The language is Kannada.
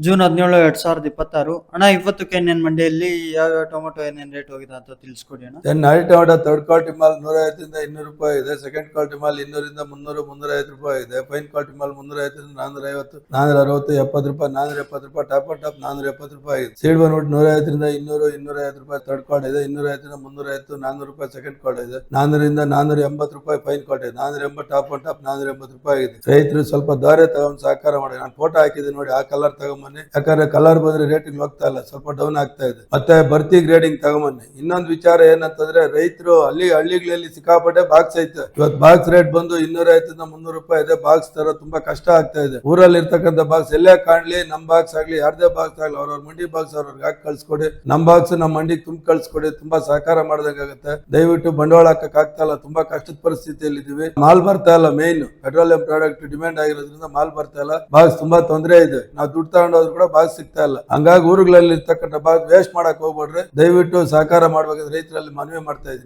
ಜೂನ್ 17, 2026 ಅಣ್ಣ, ಇವತ್ತು ಕೆಎನ್ಎನ್ ಮಂಡಿಯಲ್ಲಿ ಯಾವ ಟೊಮೊಟೊ ಏನೇನ್ ರೇಟ್ ಹೋಗಿದೆ ಅಂತ ತಿಳಿಸ್ಕೊಡಿ ಅಣ್ಣ. ನಾಟಿ ಟೊಮೆಟೊ ಥರ್ಡ್ ಕ್ವಾಲಿಟಿ ಮಾಲ್ 150 ರಿಂದ 200 ರೂಪಾಯಿ ಇದೆ. ಸೆಕೆಂಡ್ ಕ್ವಾಲಿಟಿ ಮಾಲ್ 200 ರಿಂದ 300, 350 ರೂಪಾಯಿ ಇದೆ. ಫೈನ್ ಕ್ವಾಲಿಟಿ ಮಾಲ್ 350 ರಿಂದ 450, 460, 70 ರೂಪಾಯಿ, 470 ರೂಪಾಯಿ. ಟಾಪ್ ಅಂಡ್ ಟಾಪ್ 470 ರೂಪಾಯಿ ಇದೆ. ಸೀಡ್ ಬಂದ್ಬಿಟ್ಟು 150 ರಿಂದ 200, 250 ರೂಪಾಯಿ ಥರ್ಡ್ ಕ್ವಾಲಿಟಿ ಇದೆ. 250 ರಿಂದ 350, 400 ರೂಪಾಯಿ ಸೆಕೆಂಡ್ ಕ್ವಾಲಿಟಿ ಇದೆ. 400 ರಿಂದ 480 ರೂಪಾಯಿ ಫೈನ್ ಕ್ವಾಲಿಟಿ ಇದೆ. 480 ಟಾಪ್ ಅಂಡ್ ಟಾಪ್ 480 ರೂಪಾಯಿ ಇದೆ. ರೈತರು ಸ್ವಲ್ಪ ದಾರೆ ತಗೊಂಡು ಸಹಕಾರ ಮಾಡಿ. ನಾನು ಫೋಟೋ ಹಾಕಿದ್ದೀನಿ ನೋಡಿ, ಆ ಕಲರ್ ತಗೊಂಬನ್ನಿ. ಯಾಕಂದ್ರೆ ಕಲರ್ ಬಂದ್ರೆ ರೇಟಿಂಗ್ ಹೋಗ್ತಾ ಇಲ್ಲ, ಸ್ವಲ್ಪ ಡೌನ್ ಆಗ್ತಾ ಇದೆ. ಮತ್ತೆ ಬರ್ತಿ ಗ್ರೇಡಿಂಗ್ ತಗೊಂಬನ್ನಿ. ಇನ್ನೊಂದು ವಿಚಾರ ಏನಂತಂದ್ರೆ, ರೈತರು ಹಳ್ಳಿಗಳಲ್ಲಿ ಸಿಕ್ಕಾಪಟ್ಟೆ ಬಾಕ್ಸ್ ಐತೆ. ಇವತ್ತು ಬಾಕ್ಸ್ ರೇಟ್ ಬಂದು 250 ರಿಂದ 300 ರೂಪಾಯಿ ಇದೆ. ಬಾಕ್ಸ್ ತರ ತುಂಬಾ ಕಷ್ಟ ಆಗ್ತಾ ಇದೆ. ಊರಲ್ಲಿ ಇರ್ತಕ್ಕಂಥ ಬಾಕ್ಸ್ ಎಲ್ಲೇ ಕಾಣ್ಲಿ, ನಮ್ ಬಾಕ್ಸ್ ಆಗ್ಲಿ, ಯಾರ್ದೇ ಬಾಕ್ಸ್ ಆಗ್ಲಿ, ಅವ್ರವ್ರ ಮಂಡಿ ಬಾಕ್ಸ್ ಅವ್ರವ್ರಿಗೆ ಹಾಕಿ ಕಳ್ಸಿಕೊಡಿ. ನಮ್ ಬಾಕ್ಸ್ ನಮ್ಮ ಮಂಡಿಗೆ ತುಂಬ ಕಳ್ಸಿಕೊಡಿ. ತುಂಬಾ ಸಹಕಾರ ಮಾಡ್ದಂಗಾಗುತ್ತೆ. ದಯವಿಟ್ಟು ಬಂಡವಾಳ ಹಾಕಕ್ ಆಗ್ತಾ ಇಲ್ಲ, ತುಂಬಾ ಕಷ್ಟದ ಪರಿಸ್ಥಿತಿಯಲ್ಲಿ ಇದೀವಿ. ಮಾಲ್ ಬರ್ತಾ ಇಲ್ಲ. ಮೇನ್ ಪೆಟ್ರೋಲಿಯಂ ಪ್ರಾಡಕ್ಟ್ ಡಿಮ್ಯಾಂಡ್ ಆಗಿರೋದ್ರಿಂದ ಮಾಲ್ ಬರ್ತಾ ಇಲ್ಲ. ಬಾಕ್ಸ್ ತುಂಬಾ ತೊಂದರೆ ಇದೆ. ನಾವು ದುಡ್ಡು ತಗೊಂಡೋದ್ರು ಕೂಡ ಬಾಕ್ಸ್ ಸಿಗ್ತಾ ಇಲ್ಲ. ಹಂಗಾಗಿ ಊರುಗಳಲ್ಲಿ ಇರ್ತಕ್ಕಂಥ ಬಾಕ್ಸ್ ವೇಸ್ಟ್ ಮಾಡಕ್ ಹೋಗ್ಬೇಡ್ರಿ. ದಯವಿಟ್ಟು ಸಹಕಾರ ಮಾಡ್ಬೇಕಂದ್ರೆ ರೈತರಲ್ಲಿ ಮನವಿ ಮಾಡ್ತಾ ಇದ್ದೀನಿ.